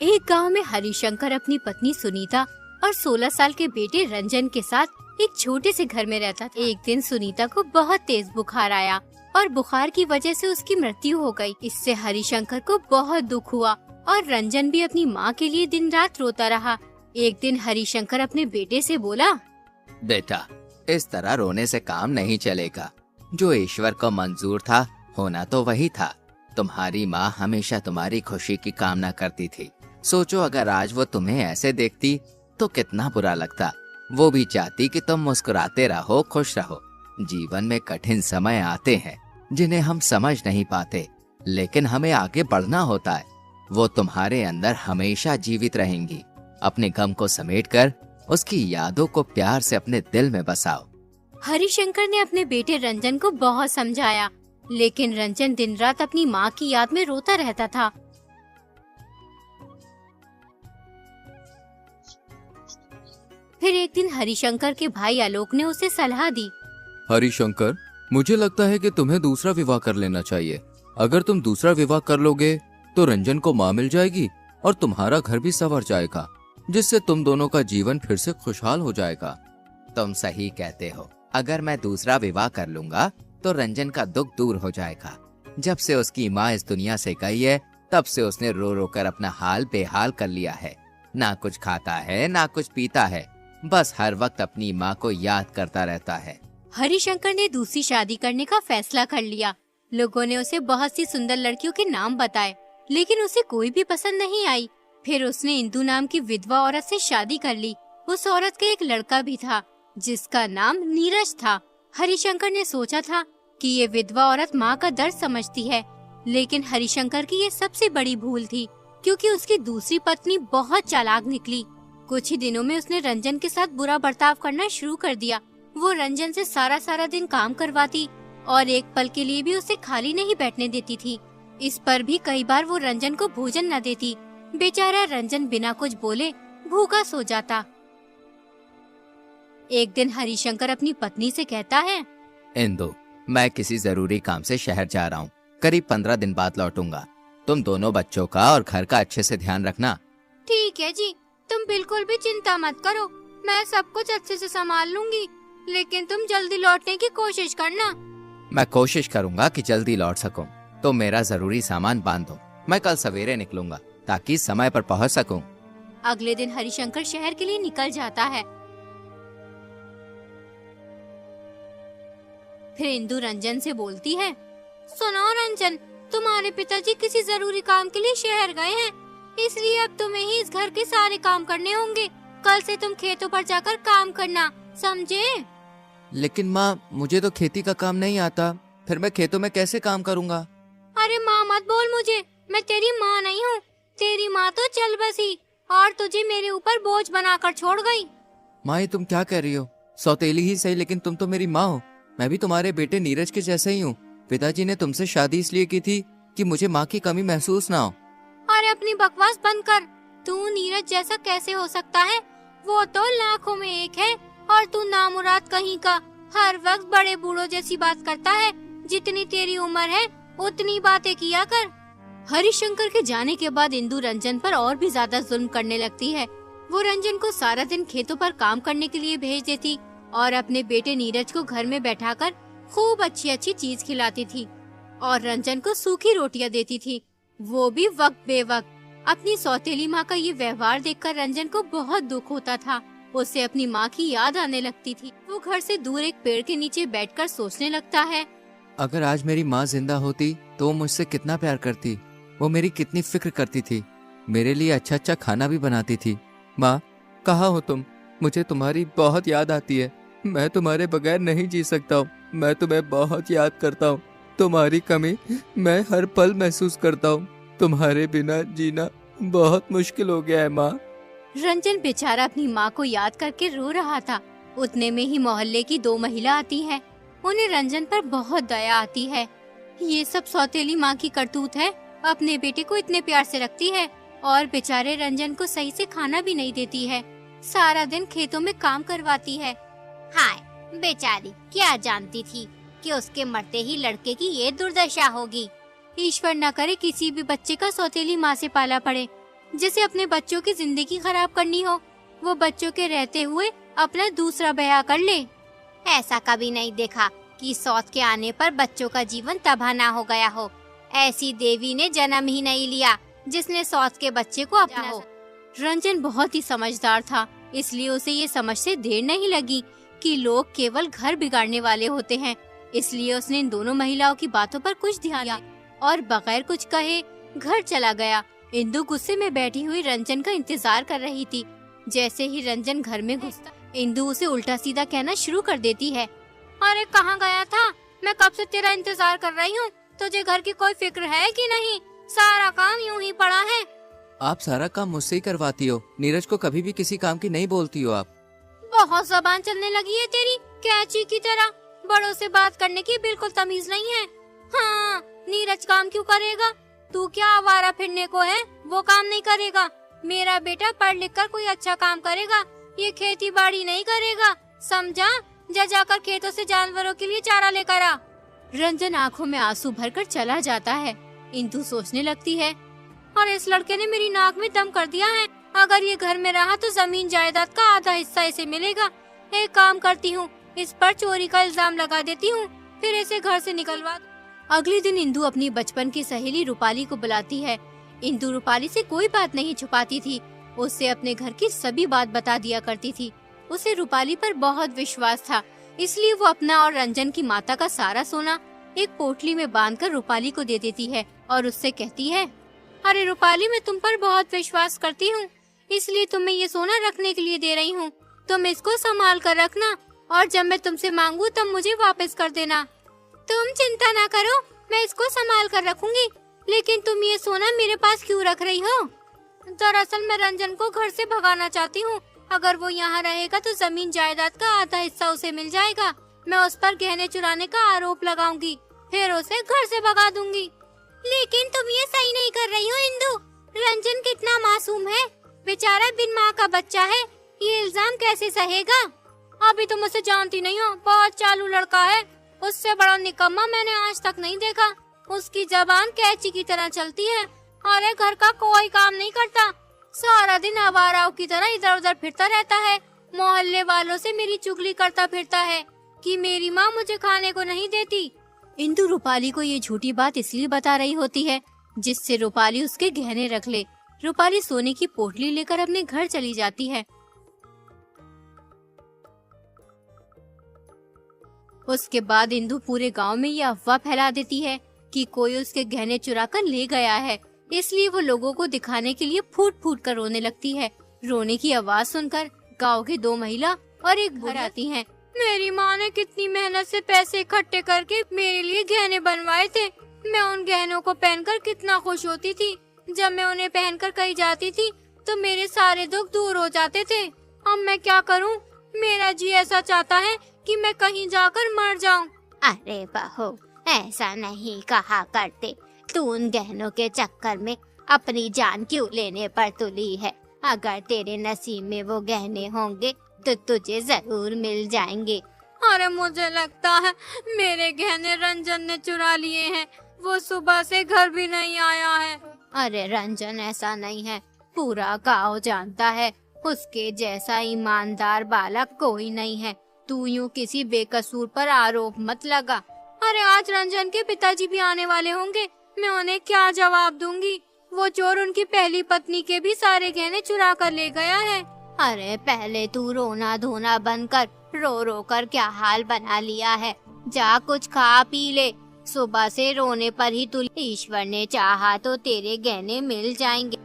एक गांव में हरिशंकर अपनी पत्नी सुनीता और 16 साल के बेटे रंजन के साथ एक छोटे से घर में रहता था। एक दिन सुनीता को बहुत तेज बुखार आया और बुखार की वजह से उसकी मृत्यु हो गई। इससे हरिशंकर को बहुत दुख हुआ और रंजन भी अपनी माँ के लिए दिन रात रोता रहा। एक दिन हरिशंकर अपने बेटे से बोला, बेटा, इस तरह रोने से काम नहीं चलेगा। जो ईश्वर को मंजूर था होना तो वही था। तुम्हारी माँ हमेशा तुम्हारी खुशी की कामना करती थी। सोचो अगर आज वो तुम्हें ऐसे देखती तो कितना बुरा लगता। वो भी चाहती कि तुम मुस्कुराते रहो, खुश रहो। जीवन में कठिन समय आते हैं जिन्हें हम समझ नहीं पाते, लेकिन हमें आगे बढ़ना होता है। वो तुम्हारे अंदर हमेशा जीवित रहेंगी। अपने गम को समेटकर उसकी यादों को प्यार से अपने दिल में बसाओ। हरिशंकर ने अपने बेटे रंजन को बहुत समझाया, लेकिन रंजन दिन रात अपनी माँ की याद में रोता रहता था। फिर एक दिन हरिशंकर के भाई आलोक ने उसे सलाह दी। हरिशंकर, मुझे लगता है कि तुम्हें दूसरा विवाह कर लेना चाहिए। अगर तुम दूसरा विवाह कर लोगे तो रंजन को माँ मिल जाएगी और तुम्हारा घर भी संवर जाएगा, जिससे तुम दोनों का जीवन फिर से खुशहाल हो जाएगा। तुम सही कहते हो। अगर मैं दूसरा विवाह कर लूंगा तो रंजन का दुख दूर हो जाएगा। जब से उसकी माँ इस दुनिया से गई है तब से उसने रो रो कर अपना हाल बेहाल कर लिया है। ना कुछ खाता है ना कुछ पीता है, बस हर वक्त अपनी माँ को याद करता रहता है। हरिशंकर ने दूसरी शादी करने का फैसला कर लिया। लोगों ने उसे बहुत सी सुंदर लड़कियों के नाम बताए, लेकिन उसे कोई भी पसंद नहीं आई। फिर उसने इंदु नाम की विधवा औरत से शादी कर ली। उस औरत का एक लड़का भी था जिसका नाम नीरज था। हरिशंकर ने सोचा था कि ये विधवा औरत माँ का दर्द समझती है, लेकिन हरिशंकर की ये सबसे बड़ी भूल थी, क्योंकि उसकी दूसरी पत्नी बहुत चालाक निकली। कुछ ही दिनों में उसने रंजन के साथ बुरा बर्ताव करना शुरू कर दिया। वो रंजन से सारा दिन काम करवाती और एक पल के लिए भी उसे खाली नहीं बैठने देती थी। इस पर भी कई बार वो रंजन को भोजन न देती। बेचारा रंजन बिना कुछ बोले भूखा सो जाता। एक दिन हरिशंकर अपनी पत्नी से कहता है, इंदु, मैं किसी जरूरी काम से शहर जा रहा हूँ। करीब 15 दिन बाद लौटूंगा। तुम दोनों बच्चों का और घर का अच्छे से ध्यान रखना। ठीक है जी, तुम बिल्कुल भी चिंता मत करो, मैं सब कुछ अच्छे से संभाल लूंगी, लेकिन तुम जल्दी लौटने की कोशिश करना। मैं कोशिश करूंगा कि जल्दी लौट सकूं। तो मेरा जरूरी सामान बांध दो, मैं कल सवेरे निकलूंगा ताकि समय पर पहुंच सकूं। अगले दिन हरिशंकर शहर के लिए निकल जाता है। फिर इंदु रंजन से बोलती है, सुनो रंजन, तुम्हारे पिताजी किसी जरूरी काम के लिए शहर गए हैं, इसलिए अब तुम्हें ही इस घर के सारे काम करने होंगे। कल से तुम खेतों पर जाकर काम करना, समझे? लेकिन माँ, मुझे तो खेती का काम नहीं आता, फिर मैं खेतों में कैसे काम करूँगा? अरे माँ मत बोल मुझे, मैं तेरी माँ नहीं हूँ। तेरी माँ तो चल बसी और तुझे मेरे ऊपर बोझ बनाकर छोड़ गई। माँ, ये तुम क्या कह रही हो? सौतेली ही सही, लेकिन तुम तो मेरी माँ हो। मैं भी तुम्हारे बेटे नीरज के जैसे ही हूँ। पिताजी ने तुमसे शादी इसलिए की थी कि मुझे माँ की कमी महसूस ना हो। अरे अपनी बकवास बंद कर। तू नीरज जैसा कैसे हो सकता है? वो तो लाखों में एक है और तू नामुराद कहीं का, हर वक्त बड़े बूढ़ों जैसी बात करता है। जितनी तेरी उम्र है उतनी बातें किया कर। हरिशंकर के जाने के बाद इंदु रंजन पर और भी ज्यादा जुल्म करने लगती है। वो रंजन को सारा दिन खेतों पर काम करने के लिए भेज देती और अपने बेटे नीरज को घर में बैठाकर खूब अच्छी अच्छी चीज खिलाती थी और रंजन को सूखी रोटियां देती थी, वो भी वक्त बेवक्त। अपनी सौतेली माँ का ये व्यवहार देखकर रंजन को बहुत दुख होता था। उसे अपनी माँ की याद आने लगती थी। वो घर से दूर एक पेड़ के नीचे बैठकर सोचने लगता है, अगर आज मेरी माँ जिंदा होती तो वो मुझसे कितना प्यार करती। वो मेरी कितनी फिक्र करती थी, मेरे लिए अच्छा अच्छा खाना भी बनाती थी। माँ, कहाँ हो तुम? मुझे तुम्हारी बहुत याद आती है। मैं तुम्हारे बगैर नहीं जी सकता हूँ। मैं तुम्हें बहुत याद करता हूँ। तुम्हारी कमी मैं हर पल महसूस करता हूँ। तुम्हारे बिना जीना बहुत मुश्किल हो गया है माँ। रंजन बेचारा अपनी माँ को याद करके रो रहा था। उतने में ही मोहल्ले की 2 महिला आती हैं। उन्हें रंजन पर बहुत दया आती है। ये सब सौतेली माँ की करतूत है। अपने बेटे को इतने प्यार से रखती है और बेचारे रंजन को सही से खाना भी नहीं देती है। सारा दिन खेतों में काम करवाती है। हाय, बेचारी क्या जानती थी कि उसके मरते ही लड़के की ये दुर्दशा होगी। ईश्वर न करे किसी भी बच्चे का सौतेली माँ से पाला पड़े। जिसे अपने बच्चों की जिंदगी खराब करनी हो, वो बच्चों के रहते हुए अपना दूसरा ब्याह कर ले। ऐसा कभी नहीं देखा कि सौत के आने पर बच्चों का जीवन तबाह ना हो गया हो। ऐसी देवी ने जन्म ही नहीं लिया जिसने सौत के बच्चे को अपना हो। रंजन बहुत ही समझदार था, इसलिए उसे ये समझते देर नहीं लगी कि लोग केवल घर बिगाड़ने वाले होते हैं। इसलिए उसने इन दोनों महिलाओं की बातों पर कुछ ध्यान दिया और बगैर कुछ कहे घर चला गया। इंदु गुस्से में बैठी हुई रंजन का इंतजार कर रही थी। जैसे ही रंजन घर में घुसता, इंदु उसे उल्टा सीधा कहना शुरू कर देती है। अरे कहाँ गया था? मैं कब से तेरा इंतजार कर रही हूँ। तुझे घर की कोई फिक्र है कि नहीं? सारा काम यूं ही पड़ा है। आप सारा काम मुझसे ही करवाती हो, नीरज को कभी भी किसी काम की नहीं बोलती हो आप। बहुत जबान चलने लगी है तेरी, कैची की तरह। बड़ों से बात करने की बिल्कुल तमीज नहीं है। हाँ, नीरज काम क्यों करेगा? तू क्या आवारा फिरने को है? वो काम नहीं करेगा। मेरा बेटा पढ़ लिख कर कोई अच्छा काम करेगा, ये खेती बाड़ी नहीं करेगा, समझा? जा जाकर खेतों से जानवरों के लिए चारा लेकर आ। रंजन आंखों में आंसू भरकर चला जाता है। इंदु सोचने लगती है, और इस लड़के ने मेरी नाक में दम कर दिया है। अगर ये घर में रहा तो जमीन जायदाद का आधा हिस्सा इसे मिलेगा। एक काम करती हूँ, इस पर चोरी का इल्जाम लगा देती हूँ, फिर इसे घर से निकलवा। अगले दिन इंदु अपनी बचपन की सहेली रूपाली को बुलाती है। इंदु रूपाली से कोई बात नहीं छुपाती थी, उससे अपने घर की सभी बात बता दिया करती थी। उसे रूपाली पर बहुत विश्वास था, इसलिए वो अपना और रंजन की माता का सारा सोना एक पोटली में बांधकर रूपाली को दे देती है और उससे कहती है, अरे रूपाली, मैं तुम पर बहुत विश्वास करती हूँ, इसलिए तुम्हें ये सोना रखने के लिए दे रही हूँ। तुम इसको संभाल कर रखना और जब मैं तुमसे मांगू तब मुझे वापस कर देना। तुम चिंता ना करो, मैं इसको संभाल कर रखूंगी। लेकिन तुम ये सोना मेरे पास क्यों रख रही हो? दरअसल मैं रंजन को घर से भगाना चाहती हूँ। अगर वो यहाँ रहेगा तो जमीन जायदाद का आधा हिस्सा उसे मिल जाएगा। मैं उस पर गहने चुराने का आरोप लगाऊंगी, फिर उसे घर से भगा दूंगी। लेकिन तुम ये सही नहीं कर रही हो इंदु। रंजन कितना मासूम है, बेचारा बिन माँ का बच्चा है, ये इल्जाम कैसे सहेगा? अभी तुम उसे जानती नहीं हो, बहुत चालू लड़का है। उससे बड़ा निकम्मा मैंने आज तक नहीं देखा। उसकी जबान कैंची की तरह चलती है और घर का कोई काम नहीं करता। सारा दिन आवाराओं की तरह इधर उधर फिरता रहता है। मोहल्ले वालों से मेरी चुगली करता फिरता है कि मेरी माँ मुझे खाने को नहीं देती। इंदु रूपाली को ये झूठी बात इसलिए बता रही होती है जिससे रूपाली उसके गहने रख ले। रूपाली सोने की पोटली लेकर अपने घर चली जाती है। उसके बाद इंदु पूरे गांव में ये अफवाह फैला देती है कि कोई उसके गहने चुरा कर ले गया है, इसलिए वो लोगों को दिखाने के लिए फूट फूट कर रोने लगती है। रोने की आवाज सुनकर गांव की 2 महिला और एक बूढ़ा आती हैं। मेरी माँ ने कितनी मेहनत से पैसे इकट्ठे करके मेरे लिए गहने बनवाए थे। मैं उन गहनों को पहनकर कितना खुश होती थी। जब मैं उन्हें पहनकर कहीं जाती थी तो मेरे सारे दुख दूर हो जाते थे। अब मैं क्या करूँ? मेरा जी ऐसा चाहता है कि मैं कहीं जाकर मर जाऊं। अरे बहू, ऐसा नहीं कहा करते। तू उन गहनों के चक्कर में अपनी जान क्यों लेने पर तुली है? अगर तेरे नसीब में वो गहने होंगे तो तुझे जरूर मिल जाएंगे। अरे मुझे लगता है मेरे गहने रंजन ने चुरा लिए हैं। वो सुबह से घर भी नहीं आया है। अरे रंजन ऐसा नहीं है, पूरा गांव जानता है। उसके जैसा ईमानदार बालक कोई नहीं है। तू यूं किसी बेकसूर पर आरोप मत लगा। अरे आज रंजन के पिताजी भी आने वाले होंगे, मैं उन्हें क्या जवाब दूंगी? वो चोर उनकी पहली पत्नी के भी सारे गहने चुरा कर ले गया है। अरे पहले तू रोना धोना बंद कर, रो रो कर क्या हाल बना लिया है। जा कुछ खा पी ले। सुबह से रोने पर ही तुझे ईश्वर ने चाहा तो तेरे गहने मिल जाएंगे।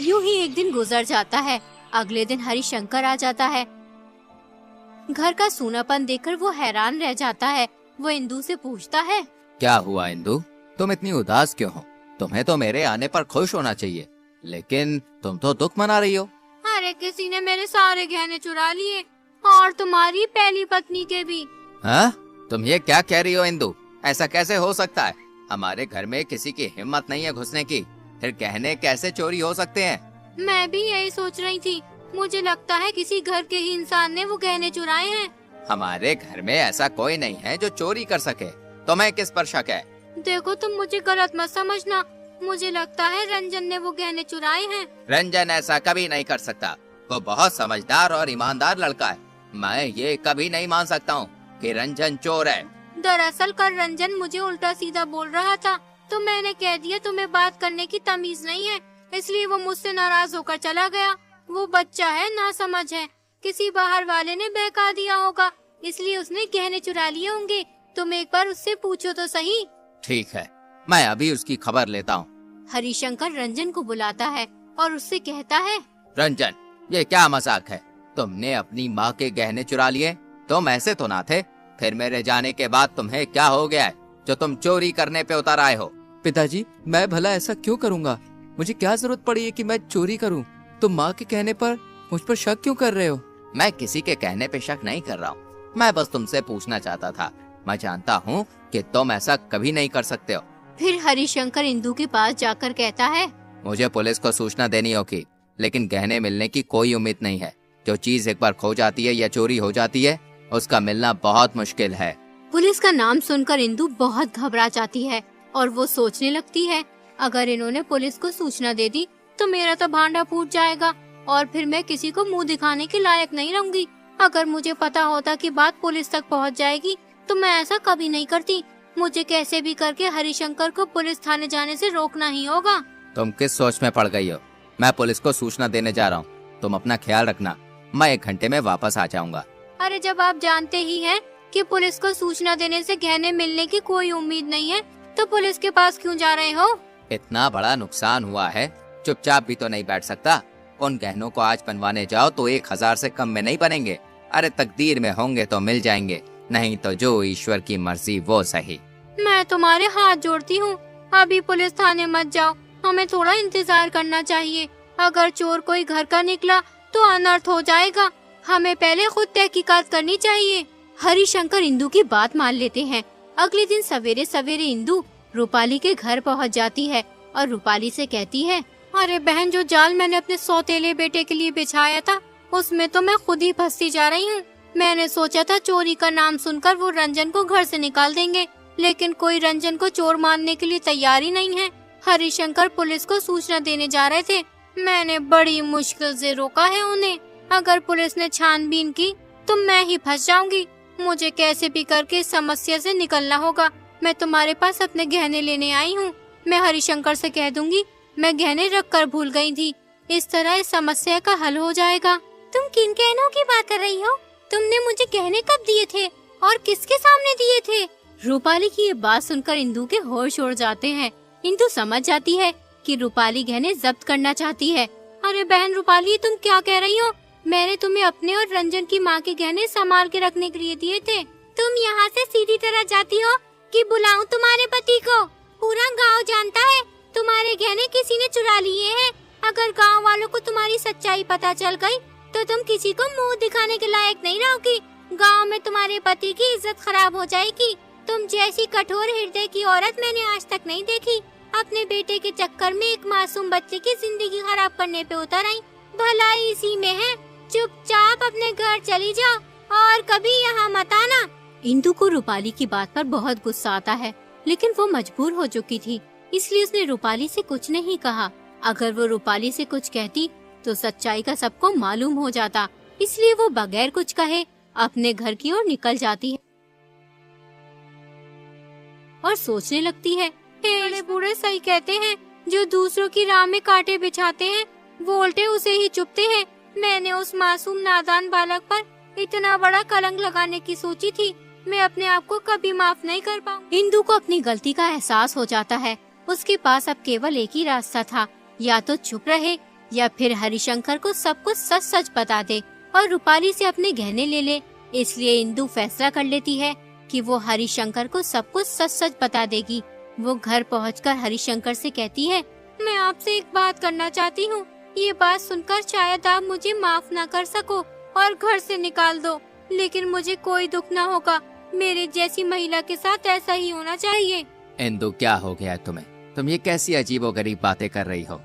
यूं ही एक दिन गुजर जाता है। अगले दिन हरिशंकर आ जाता है। घर का सूनापन देखकर वो हैरान रह जाता है। वो इंदु से पूछता है, क्या हुआ इंदु, तुम इतनी उदास क्यों हो? तुम्हें तो मेरे आने पर खुश होना चाहिए, लेकिन तुम तो दुख मना रही हो। अरे किसी ने मेरे सारे गहने चुरा लिए और तुम्हारी पहली पत्नी के भी। हाँ? तुम ये क्या कह रही हो इंदु? ऐसा कैसे हो सकता है? हमारे घर में किसी की हिम्मत नहीं है घुसने की, फिर गहने कैसे चोरी हो सकते हैं? मैं भी यही सोच रही थी। मुझे लगता है किसी घर के ही इंसान ने वो गहने चुराए हैं। हमारे घर में ऐसा कोई नहीं है जो चोरी कर सके। तुम्हें किस पर शक है? देखो तुम मुझे गलत मत समझना। मुझे लगता है रंजन ने वो गहने चुराए हैं। रंजन ऐसा कभी नहीं कर सकता। वो बहुत समझदार और ईमानदार लड़का है। मैं ये कभी नहीं मान सकता हूँ कि रंजन चोर है। दरअसल कल रंजन मुझे उल्टा सीधा बोल रहा था, तो मैंने कह दिया तुम्हें बात करने की तमीज नहीं है, इसलिए वो मुझसे नाराज होकर चला गया। वो बच्चा है, नासमझ है, किसी बाहर वाले ने बहका दिया होगा, इसलिए उसने गहने चुरा लिए होंगे। तुम एक बार उससे पूछो तो सही। ठीक है, मैं अभी उसकी खबर लेता हूँ। हरिशंकर रंजन को बुलाता है और उससे कहता है, रंजन, ये क्या मजाक है? तुमने अपनी माँ के गहने चुरा लिए? तुम ऐसे तो ना थे। फिर मेरे जाने के बाद तुम्हें क्या हो गया है जो तुम चोरी करने पे उतर आए हो? पिताजी, मैं भला ऐसा क्यों करूँगा? मुझे क्या जरूरत पड़ी है कि मैं चोरी करूँ? तुम माँ के कहने पर मुझ पर शक क्यों कर रहे हो? मैं किसी के कहने पे शक नहीं कर रहा हूँ। मैं बस तुमसे पूछना चाहता था। मैं जानता हूँ कि तुम ऐसा कभी नहीं कर सकते हो। फिर हरिशंकर इंदु के पास जाकर कहता है, मुझे पुलिस को सूचना देनी होगी, लेकिन गहने मिलने की कोई उम्मीद नहीं है। जो चीज एक बार खो जाती है या चोरी हो जाती है, उसका मिलना बहुत मुश्किल है। पुलिस का नाम सुनकर इंदु बहुत घबरा जाती है और वो सोचने लगती है, अगर इन्होंने पुलिस को सूचना दे दी तो मेरा तो भांडा फूट जाएगा और फिर मैं किसी को मुंह दिखाने के लायक नहीं रहूंगी। अगर मुझे पता होता कि बात पुलिस तक पहुंच जाएगी तो मैं ऐसा कभी नहीं करती। मुझे कैसे भी करके हरिशंकर को पुलिस थाने जाने से रोकना ही होगा। तुम किस सोच में पड़ गई हो? मैं पुलिस को सूचना देने जा रहा हूँ। तुम अपना ख्याल रखना। मैं 1 घंटे में वापस आ जाऊंगा। अरे जब आप जानते ही हैं कि पुलिस को सूचना देने से गहने मिलने की कोई उम्मीद नहीं है, तो पुलिस के पास क्यों जा रहे हो? इतना बड़ा नुकसान हुआ है, चुपचाप भी तो नहीं बैठ सकता। उन गहनों को आज बनवाने जाओ तो 1000 से कम में नहीं बनेंगे। अरे तकदीर में होंगे तो मिल जाएंगे, नहीं तो जो ईश्वर की मर्जी वो सही। मैं तुम्हारे हाथ जोड़ती हूँ, अभी पुलिस थाने मत जाओ। हमें थोड़ा इंतजार करना चाहिए। अगर चोर कोई घर का निकला तो अनर्थ हो जाएगा। हमें पहले खुद तहकीकात करनी चाहिए। हरिशंकर इंदु की बात मान लेते हैं। अगले दिन सवेरे सवेरे इंदु रूपाली के घर पहुंच जाती है और रूपाली से कहती है, अरे बहन, जो जाल मैंने अपने सौतेले बेटे के लिए बिछाया था उसमें तो मैं खुद ही फंसती जा रही हूँ। मैंने सोचा था चोरी का नाम सुनकर वो रंजन को घर से निकाल देंगे, लेकिन कोई रंजन को चोर मानने के लिए तैयार ही नहीं है। हरिशंकर पुलिस को सूचना देने जा रहे थे, मैंने बड़ी मुश्किल से रोका है उन्हें। अगर पुलिस ने छानबीन की तो मैं ही फंस जाऊंगी। मुझे कैसे भी करके इस समस्या से निकलना होगा। मैं तुम्हारे पास अपने गहने लेने आई हूँ। मैं हरिशंकर से कह दूंगी मैं गहने रख कर भूल गई थी। इस तरह इस समस्या का हल हो जाएगा। तुम किन गहनों की बात कर रही हो? तुमने मुझे गहने कब दिए थे और किसके सामने दिए थे? रूपाली की ये बात सुनकर इंदु के होश उड़ जाते हैं। इंदु समझ जाती है कि रूपाली गहने जब्त करना चाहती है। अरे बहन रूपाली, तुम क्या कह रही हो? मैंने तुम्हें अपने और रंजन की माँ के गहने संभाल के रखने के लिए दिए थे। तुम यहाँ से सीधी तरह जाती हो कि बुलाऊं तुम्हारे पति को? पूरा गांव जानता है तुम्हारे गहने किसी ने चुरा लिए हैं। अगर गांव वालों को तुम्हारी सच्चाई पता चल गई तो तुम किसी को मुंह दिखाने के लायक नहीं रहोगी। गांव में तुम्हारे पति की इज्जत खराब हो जाएगी। तुम जैसी कठोर हृदय की औरत मैंने आज तक नहीं देखी। अपने बेटे के चक्कर में एक मासूम बच्चे की जिंदगी खराब करने पे उतर आई। भलाई इसी में है। चुपचाप अपने घर चली जाओ और कभी यहाँ मत आना। इंदु को रूपाली की बात पर बहुत गुस्सा आता है, लेकिन वो मजबूर हो चुकी थी, इसलिए उसने रूपाली से कुछ नहीं कहा। अगर वो रूपाली से कुछ कहती तो सच्चाई का सबको मालूम हो जाता, इसलिए वो बगैर कुछ कहे अपने घर की ओर निकल जाती है और सोचने लगती है, बड़े बूढ़े सही कहते हैं, जो दूसरों की राह में कांटे बिछाते हैं वो उल्टे उसे ही चुभते हैं। मैंने उस मासूम नादान बालक पर इतना बड़ा कलंक लगाने की सोची थी। मैं अपने आप को कभी माफ नहीं कर पाऊंगी। इंदु को अपनी गलती का एहसास हो जाता है। उसके पास अब केवल एक ही रास्ता था, या तो चुप रहे या फिर हरिशंकर को सब कुछ सच सच बता दे और रूपाली से अपने गहने ले ले। इसलिए इंदु फैसला कर लेती है कि वो हरिशंकर को सब कुछ सच सच बता देगी। वो घर पहुंचकर हरिशंकर से कहती है, मैं आपसे एक बात करना चाहती हूँ। ये बात सुनकर शायद आप मुझे माफ ना कर सको और घर से निकाल दो, लेकिन मुझे कोई दुख ना होगा। मेरे जैसी महिला के साथ ऐसा ही होना चाहिए। इंदु, क्या हो गया तुम्हें? तुम ये कैसी अजीबोगरीब बातें कर रही हो?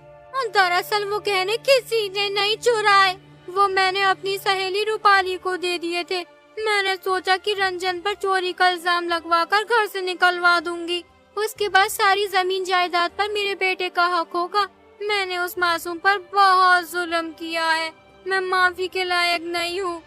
दरअसल वो गहने किसी ने नहीं चुराए, वो मैंने अपनी सहेली रूपाली को दे दिए थे। मैंने सोचा कि रंजन पर चोरी का इल्जाम लगवाकर घर से निकलवा दूंगी, उसके बाद सारी जमीन जायदाद पर मेरे बेटे का हक होगा। मैंने उस मासूम पर बहुत जुल्म किया है। मैं माफी के लायक नहीं हूँ।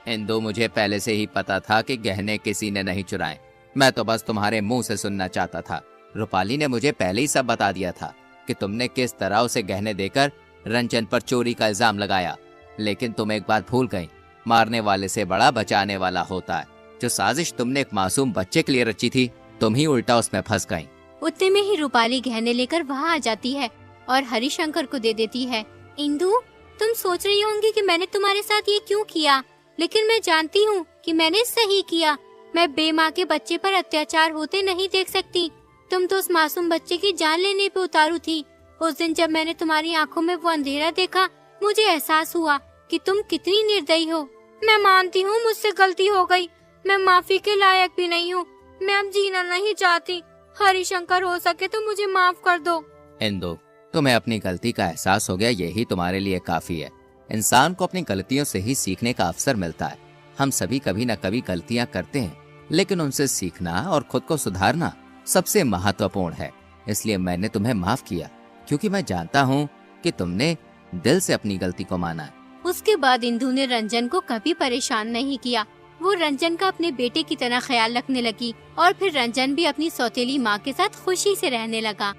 इंदु, मुझे पहले से ही पता था कि गहने किसी ने नहीं चुराए। मैं तो बस तुम्हारे मुंह से सुनना चाहता था। रूपाली ने मुझे पहले ही सब बता दिया था कि तुमने किस तरह उसे गहने देकर रंजन पर चोरी का इल्जाम लगाया। लेकिन तुम एक बात भूल गई, मारने वाले से बड़ा बचाने वाला होता है। जो साजिश तुमने एक मासूम बच्चे के लिए रची थी, तुम ही उल्टा उसमें फंस गई। उतने में ही रूपाली गहने लेकर वहाँ आ जाती है और हरिशंकर को दे देती है। इंदु, तुम सोच रही होंगी कि मैंने तुम्हारे साथ ये क्यों किया, लेकिन मैं जानती हूँ कि मैंने सही किया। मैं बेमाँ के बच्चे पर अत्याचार होते नहीं देख सकती। तुम तो उस मासूम बच्चे की जान लेने पे उतारू थी। उस दिन जब मैंने तुम्हारी आंखों में वो अंधेरा देखा, मुझे एहसास हुआ कि तुम कितनी निर्दयी हो। मैं मानती हूँ मुझसे गलती हो गई। मैं माफी के लायक भी नहीं हूँ। मैं अब जीना नहीं चाहती। हरिशंकर, हो सके तो मुझे माफ कर दो। इंदु, तुम्हें अपनी गलती का एहसास हो गया, यही तुम्हारे लिए काफी है। इंसान को अपनी गलतियों से ही सीखने का अवसर मिलता है। हम सभी कभी न कभी गलतियां करते हैं, लेकिन उनसे सीखना और खुद को सुधारना सबसे महत्वपूर्ण है। इसलिए मैंने तुम्हें माफ किया, क्योंकि मैं जानता हूँ कि तुमने दिल से अपनी गलती को माना है। उसके बाद इंदु ने रंजन को कभी परेशान नहीं किया। वो रंजन का अपने बेटे की तरह ख्याल रखने लगी और फिर रंजन भी अपनी सौतेली माँ के साथ खुशी से रहने लगा।